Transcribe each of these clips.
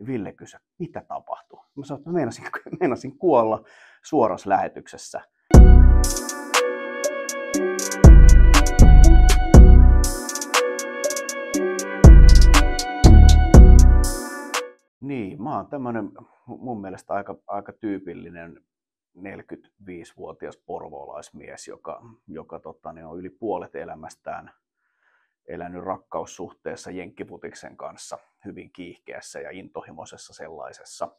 Ja Ville kysyi, mitä tapahtui? Mä sanoin, että meinasin kuolla suorassa lähetyksessä. Niin, mä oon tämmönen mun mielestä aika tyypillinen 45-vuotias porvoolaismies, joka on yli puolet elämästään elänyt rakkaussuhteessa jenkkiputiksen kanssa, hyvin kiihkeässä ja intohimoisessa sellaisessa.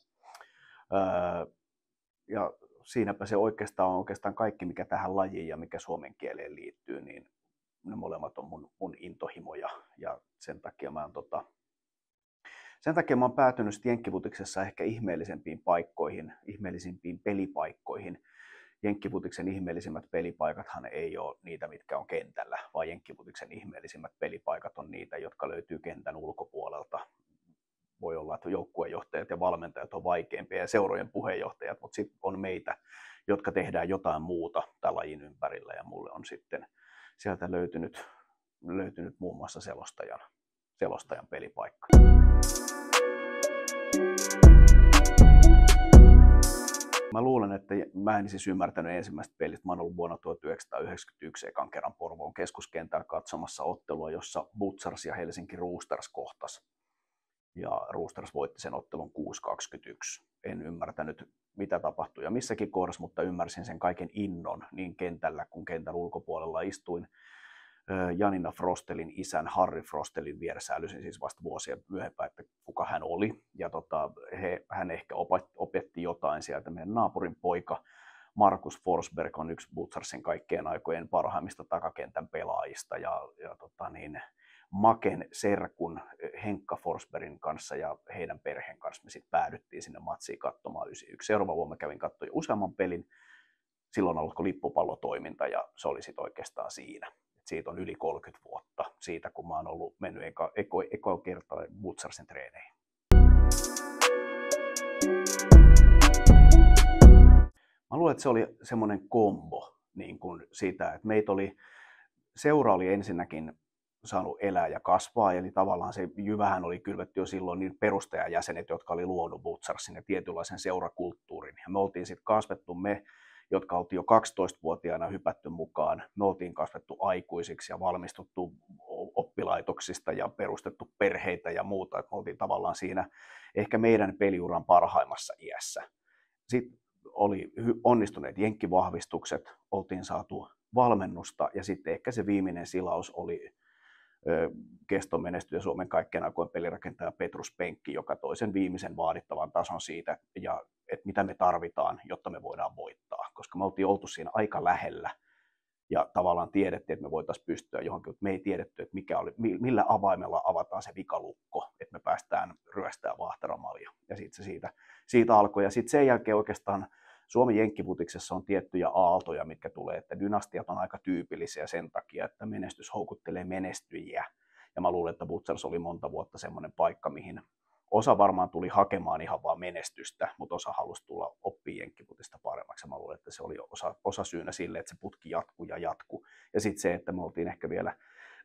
Ja siinäpä se oikeastaan kaikki, mikä tähän lajiin ja mikä suomen kieleen liittyy, niin ne molemmat on mun intohimoja. Ja sen takia mä oon päätynyt jenkkiputiksessa ehkä ihmeellisempiin paikkoihin, ihmeellisimpiin pelipaikkoihin. Jenkkiputiksen ihmeellisimmät pelipaikathan ei ole niitä, mitkä on kentällä, vaan jenkkiputiksen ihmeellisimmät pelipaikat on niitä, jotka löytyy kentän ulkopuolelta. Voi olla, että joukkuejohtajat ja valmentajat on vaikeampia ja seurojen puheenjohtajat, mutta sitten on meitä, jotka tehdään jotain muuta tämän lajin ympärillä. Ja mulle on sitten sieltä löytynyt muun muassa selostajan pelipaikka. Mä luulen, että mä en siis ymmärtänyt ensimmäistä pelistä. Mä oon ollut vuonna 1991 ekan kerran Porvoon keskuskentällä katsomassa ottelua, jossa Butchers ja Helsinki Roosters kohtas. Ja Roosters voitti sen ottelun 6-21. En ymmärtänyt, mitä tapahtui ja missäkin kohdassa, mutta ymmärsin sen kaiken innon niin kentällä kuin kentän ulkopuolella. Istuin Janina Frostelin isän Harry Frostelin vieressä, älysin siis vasta vuosia myöhempään, että kuka hän oli. Ja hän ehkä opetti jotain sieltä. Meidän naapurin poika Markus Forsberg on yksi Butchersin kaikkien aikojen parhaimmista takakentän pelaajista. Ja Maken serkun Henkka Forsbergin kanssa ja heidän perheen kanssa me sitten päädyttiin sinne matsiin katsomaan 91. Seuraava vuonna kävin katsoa useamman pelin. Silloin alkoi lippupallotoiminta ja se oli sitten oikeastaan siinä. Siitä on yli 30 vuotta siitä, kun mä oon mennyt eka kertaa Butchersin treeneihin. Mä luulen, että se oli semmoinen kombo niin kuin siitä, että seura oli ensinnäkin saanut elää ja kasvaa, eli tavallaan se jyvähän oli kylvetty jo silloin niin perustajajäsenet, jotka oli luonut Butchersin ja tietynlaisen seurakulttuurin. Ja me oltiin sitten kasvettu jotka oltiin jo 12-vuotiaana hypätty mukaan. Me oltiin kasvettu aikuisiksi ja valmistuttu oppilaitoksista ja perustettu perheitä ja muuta. Et me oltiin tavallaan siinä ehkä meidän peliuran parhaimmassa iässä. Sitten oli onnistuneet jenkkivahvistukset, oltiin saatu valmennusta ja sitten ehkä se viimeinen silaus oli kestomenestyjä Suomen kaikkien aikojen pelirakentaja Petrus Penkki, joka toi sen viimeisen vaadittavan tason siitä, että mitä me tarvitaan, jotta me voidaan voittaa. Koska me oltiin oltu siinä aika lähellä ja tavallaan tiedettiin, että me voitaisiin pystyä johonkin, mutta me ei tiedetty, että millä avaimella avataan se vikalukko, että me päästään ryöstämään Vaahteramalja. Ja sitten se siitä alkoi. Ja sitten sen jälkeen oikeastaan Suomen jenkkiputiksessa on tiettyjä aaltoja, mitkä tulee, että dynastiat on aika tyypillisiä sen takia, että menestys houkuttelee menestyjiä. Ja mä luulen, että Butchers oli monta vuotta semmoinen paikka, mihin osa varmaan tuli hakemaan ihan vaan menestystä, mutta osa halusi tulla oppia jenkkiputista paremmaksi. Mä luulen, että se oli osa syynä sille, että se putki jatkuu. Ja sitten se, että me oltiin ehkä vielä,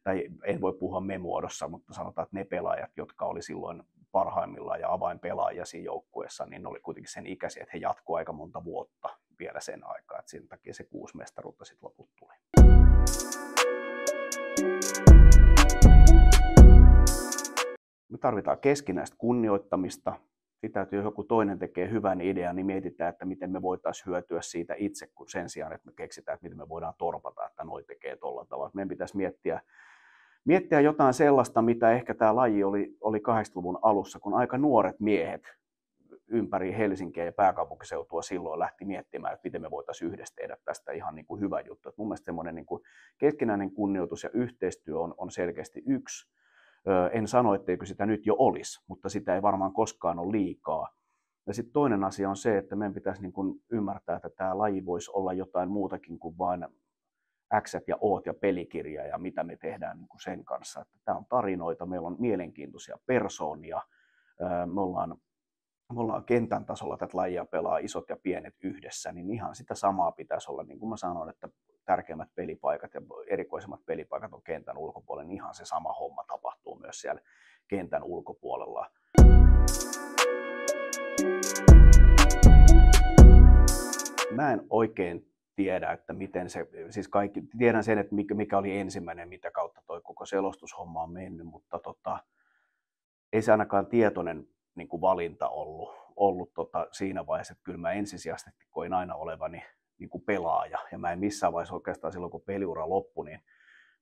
tai en voi puhua me muodossa, mutta sanotaan, että ne pelaajat, jotka oli silloin parhaimmillaan ja avainpelaajia siinä joukkueessa, niin ne oli kuitenkin sen ikäisiä, että he jatkuivat aika monta vuotta vielä sen aikaa. Että sen takia se 6 mestaruutta sitten loput tuli. Me tarvitaan keskinäistä kunnioittamista. Sitä, että jos joku toinen tekee hyvän idean, niin mietitään, että miten me voitaisiin hyötyä siitä itse, kun sen sijaan, että me keksitään, että miten me voidaan torpata, että noi tekee tuolla tavalla. Meidän pitäisi miettiä jotain sellaista, mitä ehkä tämä laji oli 80-luvun alussa, kun aika nuoret miehet ympäri Helsinkiä ja pääkaupunkiseutua silloin lähti miettimään, että miten me voitaisiin yhdessä tehdä tästä ihan niin kuin hyvä juttu. Että mun mielestä semmoinen niin kuin keskinäinen kunnioitus ja yhteistyö on selkeästi yksi. En sano, etteikö sitä nyt jo olisi, mutta sitä ei varmaan koskaan ole liikaa. Ja sitten toinen asia on se, että meidän pitäisi niin kuin ymmärtää, että tämä laji voisi olla jotain muutakin kuin vain X:t ja O:t ja pelikirja ja mitä me tehdään niin kuin sen kanssa. Että tämä on tarinoita, meillä on mielenkiintoisia persoonia, me ollaan kentän tasolla tätä lajia pelaa isot ja pienet yhdessä, niin ihan sitä samaa pitäisi olla, niin kuin mä sanoin, että tärkeimmät pelipaikat ja erikoisemmat pelipaikat on kentän ulkopuolella, niin ihan se sama homma tapahtuu myös siellä kentän ulkopuolella. Mä en oikein tiedä, että miten se, siis kaikki, tiedän sen, että mikä oli ensimmäinen, mitä kautta toi koko selostushomma on mennyt, mutta ei se ainakaan tietoinen niin kuin valinta ollut siinä vaiheessa, että kyllä mä ensisijaisesti koin aina olevani niin kuin pelaaja, ja mä en missään vaiheessa oikeastaan silloin, kun peliura loppui, niin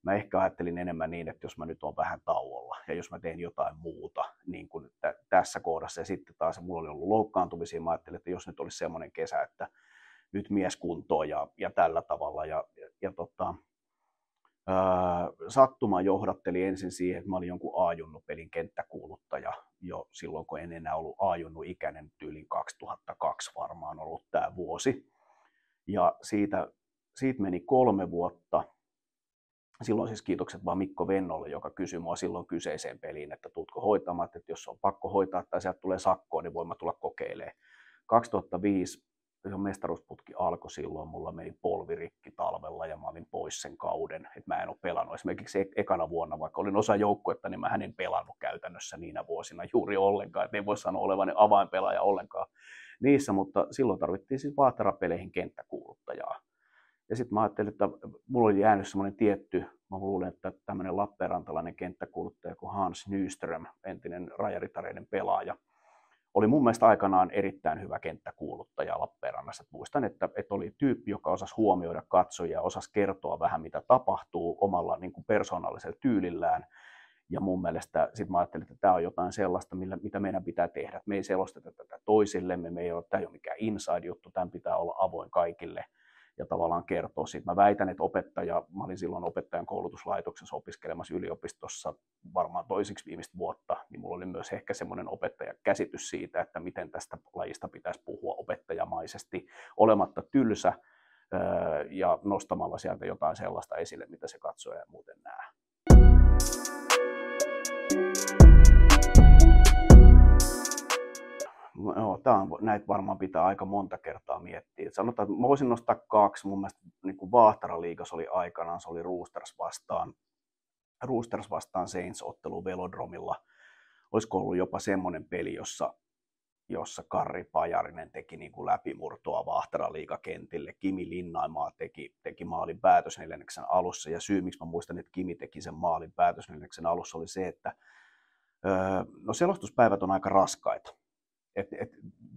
mä ehkä ajattelin enemmän niin, että jos mä nyt oon vähän tauolla ja jos mä teen jotain muuta niin kuin tässä kohdassa, ja sitten taas mulla oli ollut loukkaantumisia, mä ajattelin, että jos nyt olisi semmoinen kesä, että nyt mies kuntoon ja tällä tavalla, sattuma johdatteli ensin siihen, että mä olin jonkun A-junnu-pelin kenttäkuuluttaja jo silloin, kun en enää ollut A-junnu-ikäinen, tyylin 2002 varmaan ollut tämä vuosi. Ja siitä meni 3 vuotta. Silloin siis kiitokset vaan Mikko Vennolle, joka kysyi mua silloin kyseiseen peliin, että tuutko hoitamaan, että jos on pakko hoitaa tai sieltä tulee sakkoa, niin voin mä tulla kokeilemaan. 2005 mestaruusputki alkoi silloin, mulla meni polvirikki talvella ja mä olin pois sen kauden, että mä en ole pelannut. Esimerkiksi ekana vuonna, vaikka olin osa joukkuetta, niin mä en pelannut käytännössä niinä vuosina juuri ollenkaan, että ei voi sanoa olevani avainpelaaja ollenkaan niissä, mutta silloin tarvittiin siis Vahtera-peleihin kenttäkuuluttajaa. Ja sitten mä ajattelin, että mulla oli jäänyt semmoinen tietty, mä luulen, että tämmöinen lappeenrantalainen kenttäkuuluttaja kuin Hans Nyström, entinen rajaritareiden pelaaja, oli mun mielestä aikanaan erittäin hyvä kenttäkuuluttaja Lappeenrannassa. Muistan, että oli tyyppi, joka osasi huomioida katsojia, osasi kertoa vähän mitä tapahtuu omalla niin kuin persoonallisella tyylillään. Ja mun mielestä sitten mä ajattelin, että tämä on jotain sellaista, mitä meidän pitää tehdä. Me ei selosteta tätä toisillemme, tämä ei ole mikään inside-juttu, tämän pitää olla avoin kaikille ja tavallaan kertoa siitä. Mä väitän, että mä olin silloin opettajan koulutuslaitoksessa opiskelemassa yliopistossa varmaan toisiksi viimeistä vuotta, niin mulla oli myös ehkä semmoinen opettajakäsitys siitä, että miten tästä lajista pitäisi puhua opettajamaisesti, olematta tylsä ja nostamalla sieltä jotain sellaista esille, mitä se katsoja muuten näe. No, näitä varmaan pitää aika monta kertaa miettiä. Sanotaan, että mä voisin nostaa 2. Mun mielestä niin kuin Vahtera-liigassa oli aikanaan, se oli Roosters vastaan Saints-ottelu Velodromilla. Olisiko ollut jopa semmoinen peli, jossa Karri Pajarinen teki niin kuin läpimurtoa Vahtera-liigakentille. Kimi Linnaimaa teki maalin päätösneljänneksen alussa. Ja syy, miksi mä muistan, että Kimi teki sen maalin päätösneljänneksen alussa, oli se, että selostuspäivät on aika raskaita.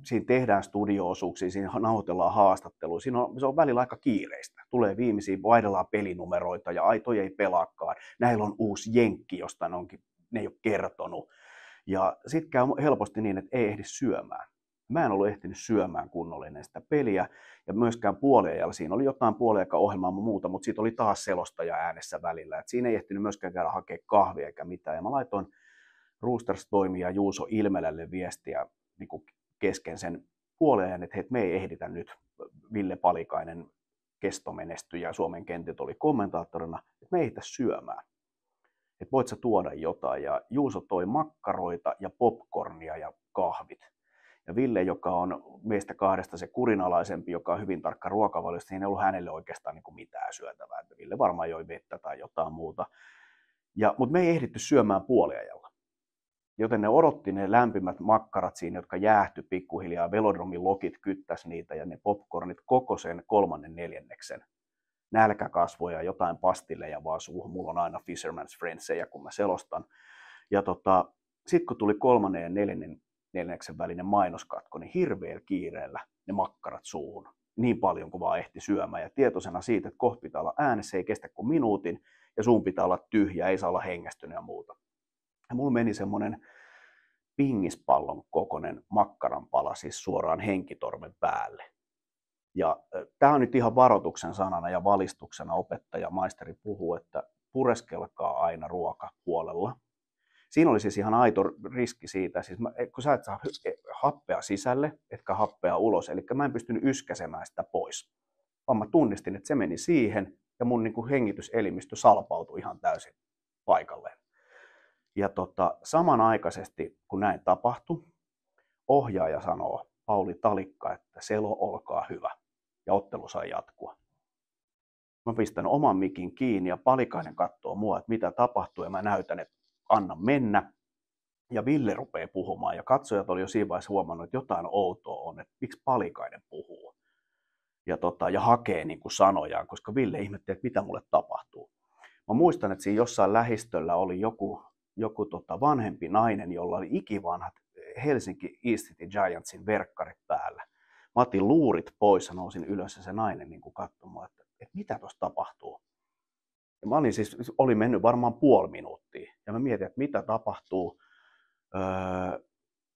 Siinä tehdään studio-osuuksia, siinä nauhoitellaan haastattelua, se on välillä aika kiireistä. Tulee viimeisiä, vaihdellaan pelinumeroita ja toi ei pelaakaan. Näillä on uusi jenkki, josta ne ei ole kertonut. Ja sitten käy helposti niin, että ei ehdi syömään. Mä en ollut ehtinyt syömään kunnollinen sitä peliä ja myöskään puoliajalla. Siinä oli jotain puoliaika-ohjelmaa muuta, mutta siitä oli taas selostaja äänessä välillä. Et siinä ei ehtinyt myöskään käydä hakea kahvia eikä mitään. Ja mä laitoin Roosters-toimija Juuso Ilmelälle viestiä niin kuin kesken sen puolen, että me ei ehditä nyt. Ville Palikainen kestomenestyjä Suomen kentit oli kommentaattorina, että me ei ehditä syömään. Että voit sä tuoda jotain. Ja Juuso toi makkaroita ja popcornia ja kahvit. Ja Ville, joka on meistä kahdesta se kurinalaisempi, joka on hyvin tarkka ruokavaliosta, niin ei ollut hänelle oikeastaan niin kuin mitään syötävää. Että Ville varmaan joi vettä tai jotain muuta. Mutta me ei ehditty syömään puoliajalla. Joten ne odotti ne lämpimät makkarat siinä, jotka jäähtyi pikkuhiljaa. Velodromin lokit kyttäs niitä ja ne popcornit koko sen 3. neljänneksen. Nälkäkasvoja, jotain pastilleja vaan suuhun. Mulla on aina Fisherman's Friendsejä, kun mä selostan. Ja sitten kun tuli 3. ja 4. neljänneksen välinen mainoskatko, niin hirveällä kiireellä ne makkarat suuhun. Niin paljon kuin vaan ehti syömään. Ja tietoisena siitä, että kohta pitää olla äänessä, ei kestä kuin minuutin. Ja suun pitää olla tyhjä, ei saa olla hengästynyt ja muuta. Ja mulla meni semmoinen pingispallon kokoinen makkaranpala siis suoraan henkitorven päälle. Ja tämä on nyt ihan varoituksen sanana ja valistuksena opettaja, maisteri puhuu, että pureskelkaa aina ruoka huolella. Siinä oli siis ihan aito riski siitä, siis kun sä et saa happea sisälle, etkä happea ulos, eli mä en pystynyt yskäsemään sitä pois. Vaan mä tunnistin, että se meni siihen ja mun niin kuin hengityselimistö salpautui ihan täysin paikalleen. Ja samanaikaisesti, kun näin tapahtui, ohjaaja sanoo Pauli Talikka, että Selo, olkaa hyvä. Ja ottelu sai jatkua. Mä pistän oman mikin kiinni ja Palikainen katsoo mua, että mitä tapahtuu, ja mä näytän, että anna mennä. Ja Ville rupeaa puhumaan, ja katsojat oli jo siinä vaiheessa huomannut, että jotain outoa on, että miksi Palikainen puhuu. ja hakee niin kuin sanojaan, koska Ville ihmetteli, että mitä mulle tapahtuu. Mä muistan, että siinä jossain lähistöllä oli joku vanhempi nainen, jolla oli ikivanhat Helsinki East City Giantsin verkkarit päällä. Mä otin luurit pois ja nousin ylös ja se nainen niin katsomaan, että mitä tuossa tapahtuu. Ja mä oli mennyt varmaan puoli minuuttia ja mä mietin, että mitä tapahtuu.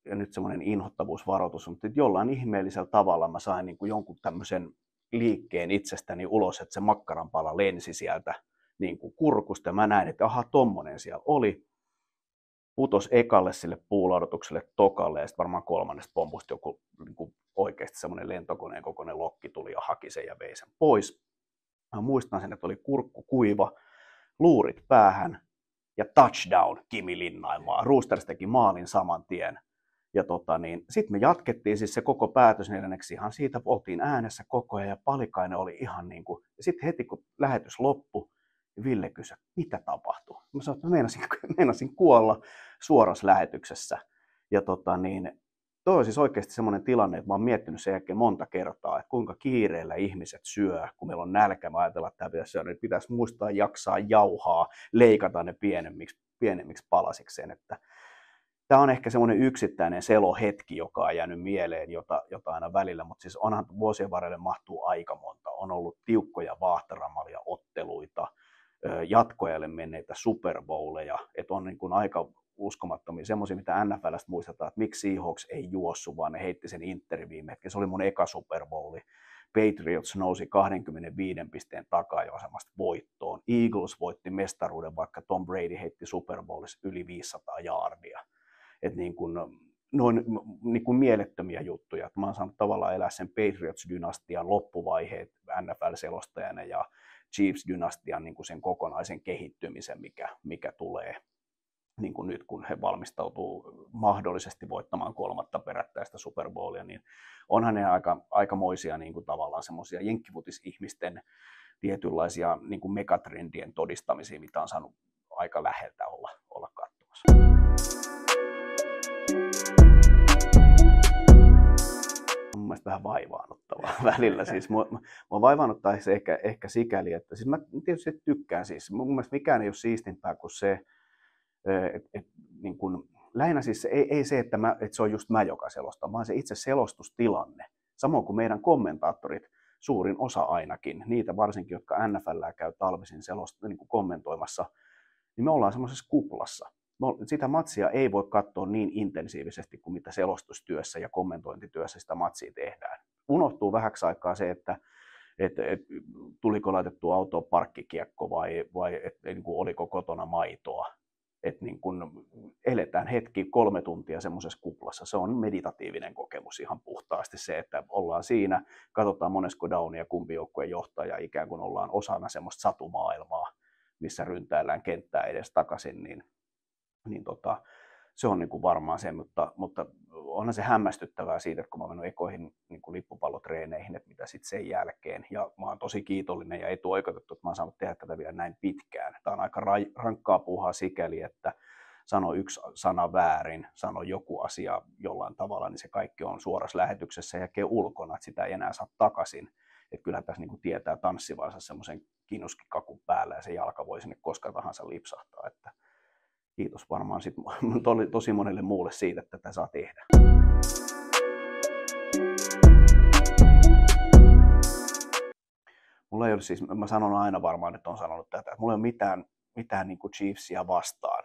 Ja nyt semmoinen inhottavuusvaroitus, mutta jollain ihmeellisellä tavalla mä sain niin kuin jonkun tämmöisen liikkeen itsestäni ulos, että se makkaranpala lensi sieltä niin kuin kurkusta. Ja mä näin, että aha, tommonen siellä oli. Putos ekalle sille puulaudotukselle tokalle ja sitten varmaan kolmannesta pompusta joku niin kuin oikeasti semmoinen lentokoneen kokoinen lokki tuli ja haki sen ja vei sen pois. Mä muistan sen, että oli kurkku kuiva, luurit päähän ja touchdown Kimi Linnaimaa. Roosters teki maalin saman tien. Ja sitten me jatkettiin siis se koko päätösneljänneksi ihan siitä, oltiin äänessä koko ajan ja Palikainen oli ihan niin kuin, ja sitten heti kun lähetys loppui, niin Ville kysyi, mitä tapahtui. Mä sanoin, että meinasin kuolla suorassa lähetyksessä. Ja toi on siis oikeasti semmoinen tilanne, että mä oon miettinyt sen jälkeen monta kertaa, että kuinka kiireellä ihmiset syö, kun meillä on nälkä, mä ajatellaan, että tämä pitäisi syödä, että pitäisi muistaa jaksaa jauhaa, leikata ne pienemmiksi palasikseen, että tämä on ehkä semmoinen yksittäinen selohetki, joka on jäänyt mieleen, jota aina välillä, mutta siis onhan vuosien varrelle mahtuu aika monta. On ollut tiukkoja vaahtaramalia otteluita, jatkoajalle menneitä Super Bowleja, että on niin kuin aika uskomattomia, semmoisia, mitä NFL:stä muistetaan, että miksi Seahawks ei juossu, vaan ne heitti sen Interin viime hetken. Se oli mun eka Super Bowli. Patriots nousi 25 pisteen takaajoasemasta voittoon. Eagles voitti mestaruuden, vaikka Tom Brady heitti Super Bowlissa yli 500 jaardia. Että niin kuin mielettömiä juttuja. Mä oon saanut tavallaan elää sen Patriots-dynastian loppuvaiheet NFL-selostajana ja Chiefs-dynastian niin kuin sen kokonaisen kehittymisen, mikä tulee niin kuin nyt, kun he valmistautuu mahdollisesti voittamaan 3. perättäistä Super Bowlia, niin onhan ne aikamoisia niin kuin tavallaan semmoisia jenkkifutis-ihmisten tietynlaisia niin kuin megatrendien todistamisia, mitä on saanut aika läheltä olla katsomassa. Mun mielestä vähän vaivaannuttavaa välillä. Siis mua vaivaannuttaa se ehkä sikäli, että siis mä tietysti tykkään siis. Mun mielestä mikään ei ole siistimpää kuin se, niin kun, lähinnä siis ei se, että se on just mä, joka selostaa, vaan se itse selostustilanne. Samoin kuin meidän kommentaattorit, suurin osa ainakin, niitä varsinkin, jotka NFL:ää käy talvisin niin kuin kommentoimassa, niin me ollaan semmoisessa kuplassa. Sitä matsia ei voi katsoa niin intensiivisesti kuin mitä selostustyössä ja kommentointityössä sitä matsia tehdään. Unohtuu vähäksi aikaa se, että tuliko laitettu autoon parkkikiekko vai niin kuin oliko kotona maitoa. Että niin kun eletään hetki 3 tuntia semmoisessa kuplassa, se on meditatiivinen kokemus ihan puhtaasti se, että ollaan siinä, katsotaan monesko downia kumpi joukkue johtaa ja ikään kuin ollaan osana semmoista satumaailmaa, missä ryntäillään kenttää edes takaisin, niin se on niin kuin varmaan se, mutta onhan se hämmästyttävää siitä, että kun mä oon mennyt ekoihin niin kuin lippupallotreeneihin, että mitä sitten sen jälkeen, ja mä oon tosi kiitollinen ja etuoikeutettu, että mä oon saanut tehdä tätä vielä näin pitkään. Tämä on aika rankkaa puuhaa sikäli, että sano yksi sana väärin, sano joku asia jollain tavalla, niin se kaikki on suorassa lähetyksessä ja jälkeen ulkona, että sitä ei enää saa takaisin. Että kyllä tässä niin kuin tietää tanssivansa semmoisen kinuskikakun päällä ja se jalka voi sinne koska tahansa lipsahtaa, että kiitos varmaan sit tosi monelle muulle siitä, että tätä saa tehdä. Mulla ei ole siis, mä sanon aina varmaan, että on sanonut tätä, että mulla ei ole mitään niin kuin Chiefsia vastaan.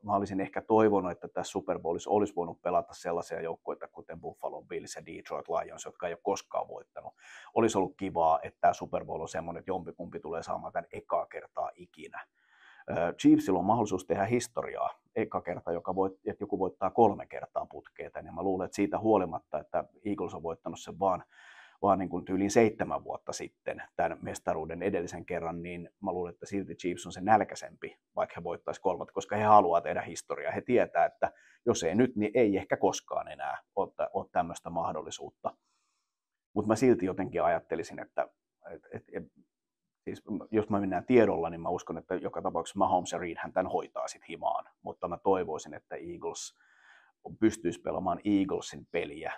Mä olisin ehkä toivonut, että tässä Super Bowlissa olisi voinut pelata sellaisia joukkoita, kuten Buffalo Bills ja Detroit Lions, jotka ei ole koskaan voittanut. Olisi ollut kivaa, että tämä Super Bowl on semmoinen, että jompikumpi tulee saamaan tämän ekaa kertaa ikinä. Chiefsillä on mahdollisuus tehdä historiaa eka kerta, että joku voittaa 3 kertaa putkeita, ja mä luulen, että siitä huolimatta, että Eagles on voittanut sen vaan niin kuin tyyliin 7 vuotta sitten tämän mestaruuden edellisen kerran, niin mä luulen, että silti Chiefs on se nälkäisempi, vaikka he voittaisi 3, koska he haluaa tehdä historiaa. He tietää, että jos ei nyt, niin ei ehkä koskaan enää ole tämmöistä mahdollisuutta. Mutta mä silti jotenkin ajattelisin, että siis jos mä mennään tiedolla, niin mä uskon, että joka tapauksessa Mahomes ja Reed hän tämän hoitaa sit himaan, mutta mä toivoisin, että Eagles pystyisi pelaamaan Eaglesin peliä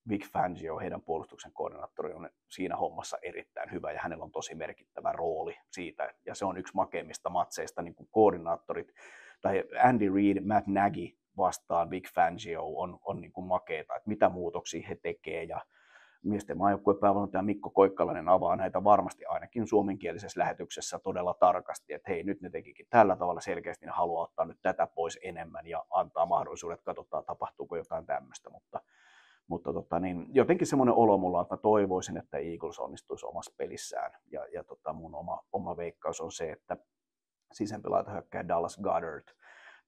Vic Fangio, heidän puolustuksen koordinaattori, on siinä hommassa erittäin hyvä ja hänellä on tosi merkittävä rooli siitä. Ja se on yksi makeimmista matseista, niin kuin koordinaattorit, tai Andy Reid, Matt Nagy vastaan Vic Fangio on niin kuin makeeta, että mitä muutoksia he tekee. Ja miesten maajoukkueen päävalmentaja Mikko Koikkalainen avaa näitä varmasti ainakin suomenkielisessä lähetyksessä todella tarkasti, että hei, nyt ne tekikin tällä tavalla selkeästi, ne haluaa ottaa nyt tätä pois enemmän ja antaa mahdollisuudet, katsotaan tapahtuuko jotain tämmöistä, mutta niin, jotenkin semmoinen olo mulla, että mä toivoisin, että Eagles onnistuisi omassa pelissään ja mun oma veikkaus on se, että sisämpi laitahyökkääjä Dallas Goedert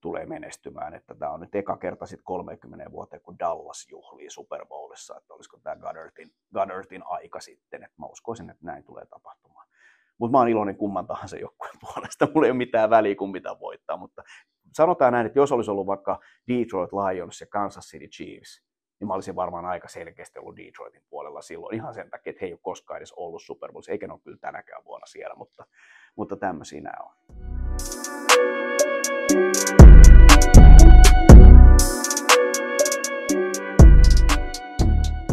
tulee menestymään, että tämä on nyt eka kerta sitten 30 vuoteen, kun Dallas juhlii Super Bowlissa, että olisiko tämä Goedertin aika sitten, että mä uskoisin, että näin tulee tapahtumaan. Mutta mä oon iloinen kumman tahansa joukkueen puolesta, mulla ei ole mitään väliä kun mitä voittaa, mutta sanotaan näin, että jos olisi ollut vaikka Detroit Lions ja Kansas City Chiefs, niin mä olisin varmaan aika selkeästi ollut Detroitin puolella silloin, ihan sen takia, että he ei ole koskaan edes ollut Super Bowlissa, eikä ne ole kyllä tänäkään vuonna siellä, mutta tämmöisiä nämä on.